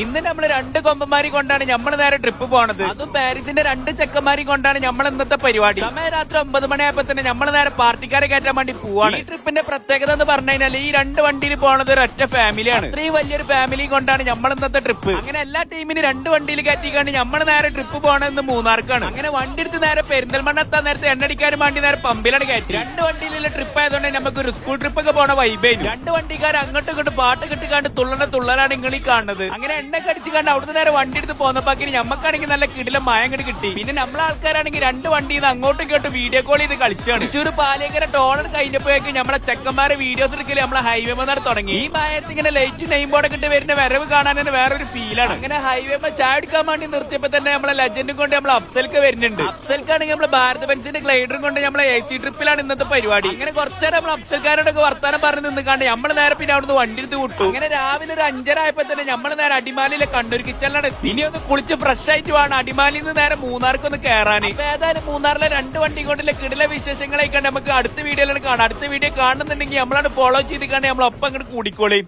ഇന്ന് നമ്മള് രണ്ട് കൊമ്പന്മാരി കൊണ്ടാണ് നമ്മൾ നേരെ ട്രിപ്പ് പോണത്. അതും പാരീസിന്റെ രണ്ട് ചെക്കന്മാരി കൊണ്ടാണ് നമ്മൾ ഇന്നത്തെ പരിപാടി. സമയം രാത്രി 9 മണിയായപ്പോ തന്നെ നമ്മൾ നേരെ പാർട്ടിക്കാരെ കയറ്റാൻ വേണ്ടി പോവാണ്. ഈ ട്രിപ്പിന്റെ പ്രത്യേകത എന്ന് പറഞ്ഞു കഴിഞ്ഞാൽ ഈ രണ്ട് വണ്ടിയിൽ പോണത് ഒരൊറ്റ ഫാമിലിയാണ്. ഇത്രയും വലിയൊരു ഫാമിലി കൊണ്ടാണ് നമ്മൾ ഇന്നത്തെ ട്രിപ്പ്. അങ്ങനെ എല്ലാ ടീമിന് രണ്ട് വണ്ടിയിൽ കയറ്റിക്കാണ്ട് നമ്മൾ നേരെ ട്രിപ്പ് പോകണമെന്ന് മൂന്നാർക്കാണ്. അങ്ങനെ വണ്ടി എടുത്ത് നേരെ പെരിന്തൽമണ്ണ എത്താൻ നേരത്തെ എണ്ണടിക്കാനും വേണ്ടി നേരെ പമ്പിലാണ് കയറ്റി. രണ്ട് വണ്ടിയിലുള്ള ട്രിപ്പ് ആയതുകൊണ്ട് നമുക്ക് ഒരു സ്കൂൾ ട്രിപ്പ് ഒക്കെ പോണ വൈബേനും. രണ്ട് വണ്ടിക്കാർ അങ്ങോട്ടും ഇങ്ങോട്ടും പാട്ട് കിട്ടിക്കാണ്ട് തുള്ളലാണ് നിങ്ങൾ ഈ കാണുന്നത്. അങ്ങനെ എണ്ണ കടിച്ചു കണ്ട് അവിടുന്ന് നേരെ വണ്ടി എടുത്ത് പോന്നപ്പാക്കിന് ഞമ്മക്കാണെങ്കിൽ നല്ല കിടിലം മായങ്ങട് കിട്ടി. പിന്നെ നമ്മളെ ആൾക്കാരാണെങ്കിൽ രണ്ട് വണ്ടിയിൽ നിന്ന് അങ്ങോട്ടും ഇങ്ങോട്ടും വീഡിയോ കോൾ ചെയ്ത് കളിച്ചാണ്. തൃശ്ശൂർ പാലേക്കര ടോളർ കഴിഞ്ഞപ്പോഴേക്കും നമ്മളെ ചെക്കന്മാരെ വീഡിയോസ് എടുക്കല് നമ്മളെ ഹൈവേ മന്നാർ തുടങ്ങി. ഈ മായത്ത് ഇങ്ങനെ ലൈറ്റ് നെയിം ബോർഡൊക്കെ ഇട്ട് വരുന്ന വരവ് കാണാൻ തന്നെ വേറൊരു ഫീലാണ്. അങ്ങനെ ഹൈവേ ചായ എടുക്കാൻ വേണ്ടി നിർത്തിയപ്പോ തന്നെ നമ്മളെ ലെജൻഡും കൊണ്ട് നമ്മൾ അഫ്സൽക്ക് വരുന്നുണ്ട്. അഫ്സൽക്കാണെങ്കിൽ നമ്മളെ ഭാരത് ബെൻസിന്റെ ഗ്ലൈഡറും കൊണ്ട് നമ്മളെ AC ട്രിപ്പിലാണ് ഇന്നത്തെ പരിപാടി. അങ്ങനെ കുറച്ചേരം നമ്മൾ അഫ്സൽക്കാരോടൊക്കെ വർത്താനം പറഞ്ഞ് നിന്നുകാണ്ട് നമ്മൾ നേരെ പിന്നെ അവിടുന്ന് വണ്ടി എടുത്ത് വിട്ടു. അങ്ങനെ രാവിലെ ഒരു 5:30 ആയപ്പോ തന്നെ നമ്മൾ നേരെ അടിമാലിയിലെ കണ്ണൂർ കിച്ചണിലാണ്. ഇനി ഒന്ന് കുളിച്ച് ഫ്രഷ് ആയിട്ട് വേണം അടിമാലിയിൽ നിന്ന് നേരെ മൂന്നാർക്ക് ഒന്ന് കയറാൻ. അപ്പൊ ഏതായാലും മൂന്നാറിലെ രണ്ട് വണ്ടി കൊണ്ടുള്ള കിടില വിശേഷങ്ങളായിക്കാണ്ട് നമുക്ക് അടുത്ത വീഡിയോയിലാണ് കാണാം. അടുത്ത വീഡിയോ കാണുന്നുണ്ടെങ്കിൽ നമ്മളാണ് ഫോളോ ചെയ്ത് കണ്ട് നമ്മളൊപ്പം അങ്ങോട്ട് കൂടിക്കോളേം.